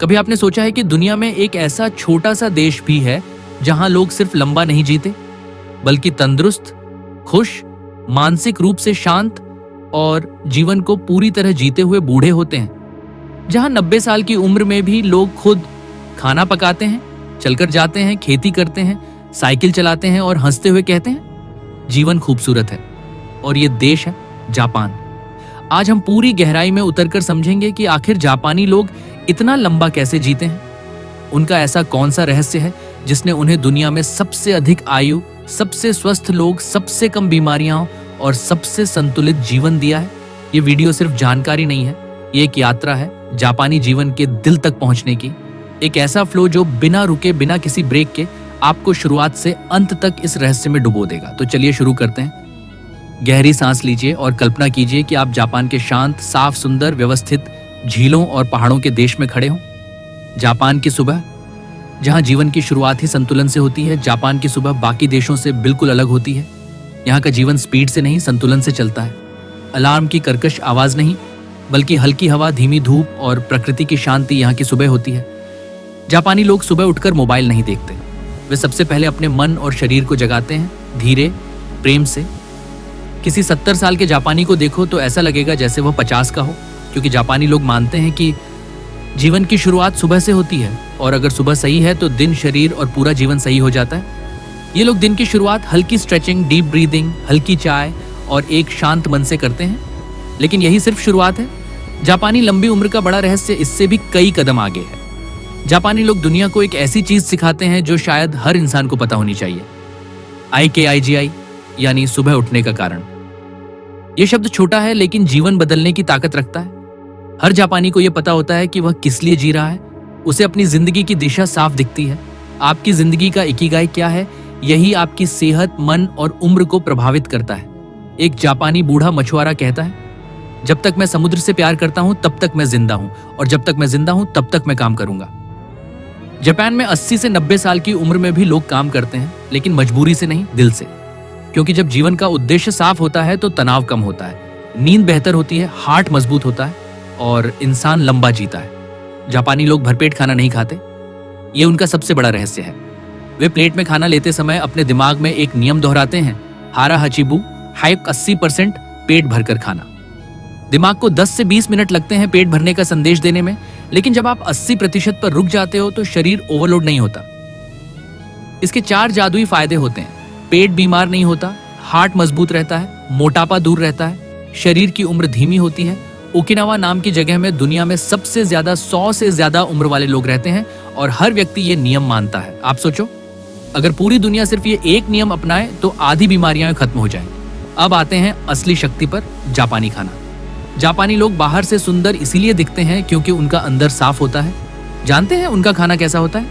कभी आपने सोचा है कि दुनिया में एक ऐसा छोटा सा देश भी है जहां लोग सिर्फ लंबा नहीं जीते, बल्कि तंदुरुस्त, खुश, मानसिक रूप से शांत और जीवन को पूरी तरह जीते हुए बूढ़े होते हैं। जहां 90 साल की उम्र में भी लोग खुद खाना पकाते हैं, चलकर जाते हैं, खेती करते हैं, साइकिल चलाते हैं और हंसते हुए कहते हैं जीवन खूबसूरत है। और ये देश है जापान। आज हम पूरी गहराई में उतरकर समझेंगे कि आखिर जापानी लोग इतना लंबा कैसे जीते हैं। उनका ऐसा कौन सा रहस्य है जिसने उन्हें दुनिया में सबसे अधिक आयु, सबसे स्वस्थ लोग, सबसे कम बीमारियां और सबसे संतुलित जीवन दिया है। ये वीडियो सिर्फ जानकारी नहीं है, ये एक यात्रा है जापानी जीवन के दिल तक पहुंचने की। एक ऐसा फ्लो जो बिना रुके, बिना किसी ब्रेक के आपको शुरुआत से अंत तक इस रहस्य में डुबो देगा। तो चलिए शुरू करते हैं। गहरी सांस लीजिए और कल्पना कीजिए कि आप जापान के शांत, साफ, सुंदर, व्यवस्थित झीलों और पहाड़ों के देश में खड़े हों। जापान की सुबह, जहां जीवन की शुरुआत ही संतुलन से होती है। जापान की सुबह बाकी देशों से बिल्कुल अलग होती है। यहाँ का जीवन स्पीड से नहीं, संतुलन से चलता है। अलार्म की कर्कश आवाज नहीं, बल्कि हल्की हवा, धीमी धूप और प्रकृति की शांति यहाँ की सुबह होती है। जापानी लोग सुबह उठकर मोबाइल नहीं देखते। वे सबसे पहले अपने मन और शरीर को जगाते हैं, धीरे, प्रेम से। किसी 70 साल के जापानी को देखो तो ऐसा लगेगा जैसे वह 50 का हो, क्योंकि जापानी लोग मानते हैं कि जीवन की शुरुआत सुबह से होती है और अगर सुबह सही है तो दिन, शरीर और पूरा जीवन सही हो जाता है। ये लोग दिन की शुरुआत हल्की स्ट्रेचिंग, डीप ब्रीदिंग, हल्की चाय और एक शांत मन से करते हैं। लेकिन यही सिर्फ शुरुआत है। जापानी लंबी उम्र का बड़ा रहस्य इससे भी कई कदम आगे है। जापानी लोग दुनिया को एक ऐसी चीज सिखाते हैं जो शायद हर इंसान को पता होनी चाहिए। IKIGI यानी सुबह उठने का कारण। यह शब्द छोटा है लेकिन जीवन बदलने की ताकत रखता है। हर जापानी को यह पता होता है कि वह किस लिए जी रहा है। उसे अपनी जिंदगी की दिशा साफ दिखती है। आपकी जिंदगी का इकिगाई क्या है, यही आपकी सेहत, मन और उम्र को प्रभावित करता है। एक जापानी बूढ़ा मछुआरा कहता है, जब तक मैं समुद्र से प्यार करता हूं तब तक मैं जिंदा हूं, और जब तक मैं जिंदा हूं तब तक मैं काम करूंगा। जापान में 80 से 90 साल की उम्र में भी लोग काम करते हैं, लेकिन मजबूरी से नहीं, दिल से। क्योंकि जब जीवन का उद्देश्य साफ होता है तो तनाव कम होता है, नींद बेहतर होती है, हार्ट मजबूत होता है और इंसान लंबा जीता है। जापानी लोग भरपेट खाना नहीं खाते। ये उनका सबसे बड़ा रहस्य है। वे प्लेट में खाना लेते समय अपने दिमाग में एक नियम दोहराते हैं, हारा हचिबू, हाइक 80% पेट भरकर खाना। दिमाग को 10 से 20 मिनट लगते हैं पेट भरने का संदेश देने में, लेकिन जब आप 80% पर रुक जाते हो तो शरीर ओवरलोड नहीं होता। इसके 4 जादुई फायदे होते हैं। पेट बीमार नहीं होता, हार्ट मजबूत रहता है, मोटापा दूर रहता है, शरीर की उम्र धीमी होती है। ओकिनावा नाम की जगह में दुनिया में सबसे ज्यादा 100 से ज्यादा उम्र वाले लोग रहते हैं और हर व्यक्ति ये नियम मानता है। आप सोचो, अगर पूरी दुनिया सिर्फ ये एक नियम अपनाए तो आधी बीमारियां खत्म हो जाएं। अब आते हैं असली शक्ति पर, जापानी खाना। जापानी लोग बाहर से सुंदर इसीलिए दिखते हैं क्योंकि उनका अंदर साफ होता है। जानते हैं उनका खाना कैसा होता है?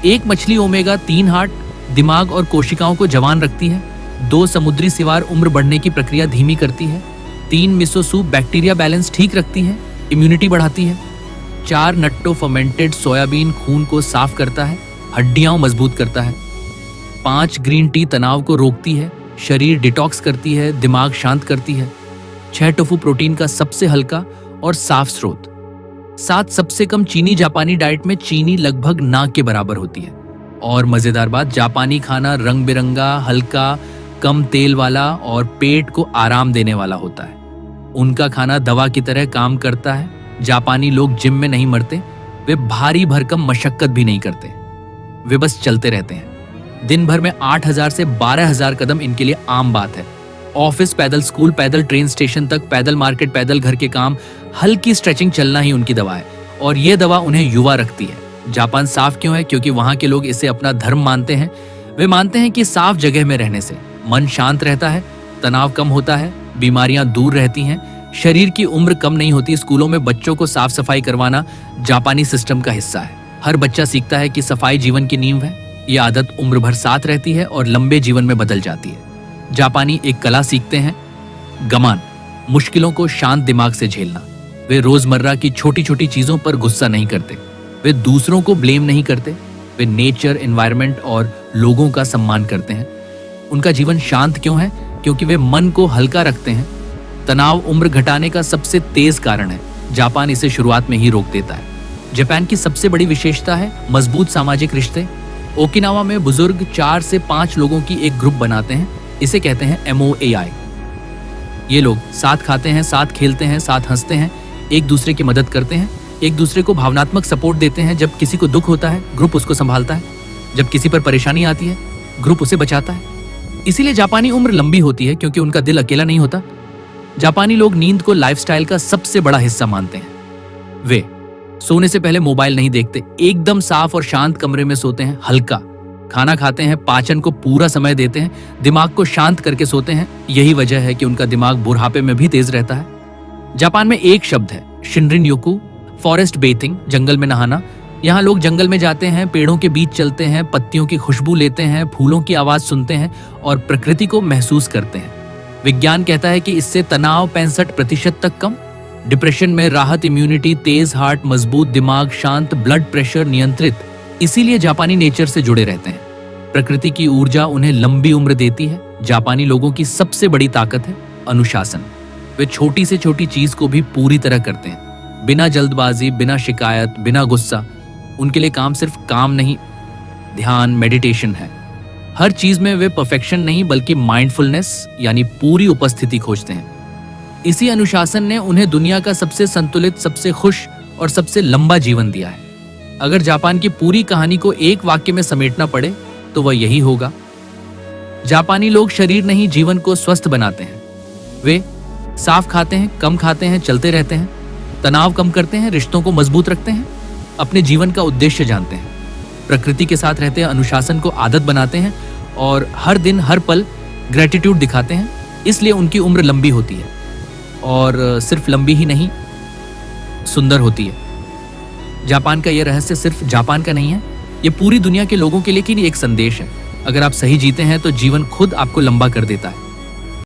एक मछली ओमेगा 3 हार्ट, दिमाग और कोशिकाओं को जवान रखती है। 2 समुद्री सिवार उम्र बढ़ने की प्रक्रिया धीमी करती है। 3 मिसो सूप बैक्टीरिया बैलेंस ठीक रखती है, इम्यूनिटी बढ़ाती है। 4 नट्टो फर्मेंटेड सोयाबीन खून को साफ करता है, हड्डियां मजबूत करता है। 5 ग्रीन टी तनाव को रोकती है, शरीर डिटॉक्स करती है, दिमाग शांत करती है। 6 टोफू प्रोटीन का सबसे हल्का और साफ स्रोत। 7 सबसे कम चीनी जापानी डाइट में चीनी लगभग ना के बराबर होती है। और मजेदार बात, जापानी खाना रंग बिरंगा, हल्का, कम तेल वाला और पेट को आराम देने वाला होता है। उनका खाना दवा की तरह काम करता है। जापानी लोग जिम में नहीं मरते, वे भारी भरकम मशक्कत भी नहीं करते, वे बस चलते रहते हैं। दिन भर में 8000 से 12000 कदम इनके लिए आम बात है। ऑफिस पैदल, स्कूल पैदल, ट्रेन स्टेशन तक पैदल, मार्केट पैदल, घर के काम, हल्की स्ट्रेचिंग, चलना ही उनकी दवा है। और ये दवा उन्हें युवा रखती है। जापान साफ क्यों है? क्योंकि वहां के लोग इसे अपना धर्म मानते हैं। वे मानते हैं कि साफ जगह में रहने से मन शांत रहता है, तनाव कम होता है, बीमारियां दूर रहती हैं, शरीर की उम्र कम नहीं होती। स्कूलों में बच्चों को साफ सफाई करवाना जापानी सिस्टम का हिस्सा है। हर बच्चा सीखता है कि सफाई जीवन की नींव है। ये आदत उम्र भर साथ रहती है और लंबे जीवन में बदल जाती है। जापानी एक कला सीखते हैं, गमान, मुश्किलों को शांत दिमाग से झेलना। वे रोजमर्रा की छोटी छोटी चीजों पर गुस्सा नहीं करते, वे दूसरों को ब्लेम नहीं करते, वे नेचर, एनवायरनमेंट और लोगों का सम्मान करते हैं। उनका जीवन शांत क्यों है? क्योंकि वे मन को हल्का रखते हैं। तनाव उम्र घटाने का सबसे तेज कारण है। जापान इसे शुरुआत में ही रोक देता है। जापान की सबसे बड़ी विशेषता है मजबूत सामाजिक रिश्ते। ओकिनावा में बुजुर्ग 4 से 5 लोगों की एक ग्रुप बनाते हैं, इसे कहते हैं MOAI। ये लोग साथ खाते हैं, साथ खेलते हैं, साथ हंसते हैं, एक दूसरे की मदद करते हैं, एक दूसरे को भावनात्मक सपोर्ट देते हैं। जब किसी को दुख होता है, ग्रुप उसको संभालता है। जब किसी पर परेशानी आती है, ग्रुप उसे बचाता है। इसीलिए जापानी उम्र लंबी होती है, क्योंकि उनका दिल अकेला नहीं होता। जापानी लोग नींद को लाइफस्टाइल का सबसे बड़ा हिस्सा मानते हैं। वे सोने से पहले मोबाइल नहीं देखते, एकदम साफ और शांत कमरे में सोते हैं, हल्का खाना खाते हैं, पाचन को पूरा समय देते हैं, दिमाग को शांत करके सोते हैं। यही वजह है कि उनका दिमाग बुढ़ापे में भी तेज रहता है। जापान में एक शब्द है, शिनरिन योकू, फॉरेस्ट बेथिंग, जंगल में नहाना। यहाँ लोग जंगल में जाते हैं, पेड़ों के बीच चलते हैं, पत्तियों की खुशबू लेते हैं, फूलों की आवाज सुनते हैं और प्रकृति को महसूस करते हैं। विज्ञान कहता है कि इससे तनाव 65% तक कम, डिप्रेशन में राहत, इम्यूनिटी, तेज हार्ट, मजबूत दिमाग, शांत ब्लड प्रेशर नियंत्रित। इसीलिए जापानी नेचर से जुड़े रहते हैं। प्रकृति की ऊर्जा उन्हें लंबी उम्र देती है। जापानी लोगों की सबसे बड़ी ताकत है अनुशासन। वे छोटी से छोटी चीज को भी पूरी तरह करते हैं, बिना जल्दबाजी, बिना शिकायत, बिना गुस्सा। उनके लिए काम सिर्फ काम नहीं, ध्यान, मेडिटेशन है। हर चीज में वे परफेक्शन नहीं बल्कि माइंडफुलनेस यानी पूरी उपस्थिति खोजते हैं। इसी अनुशासन ने उन्हें दुनिया का सबसे संतुलित, सबसे खुश और सबसे लंबा जीवन दिया है। अगर जापान की पूरी कहानी को एक वाक्य में समेटना पड़े तो वह यही होगा, जापानी लोग शरीर नहीं जीवन को स्वस्थ बनाते हैं। वे साफ खाते हैं, कम खाते हैं, चलते रहते हैं, तनाव कम करते हैं, रिश्तों को मजबूत रखते हैं, अपने जीवन का उद्देश्य जानते हैं, प्रकृति के साथ रहते हैं, अनुशासन को आदत बनाते हैं और हर दिन हर पल ग्रेटिट्यूड दिखाते हैं। इसलिए उनकी उम्र लंबी होती है और सिर्फ लंबी ही नहीं, सुंदर होती है। जापान का यह रहस्य सिर्फ जापान का नहीं है, ये पूरी दुनिया के लोगों के लिए एक संदेश है। अगर आप सही जीते हैं तो जीवन खुद आपको लंबा कर देता है।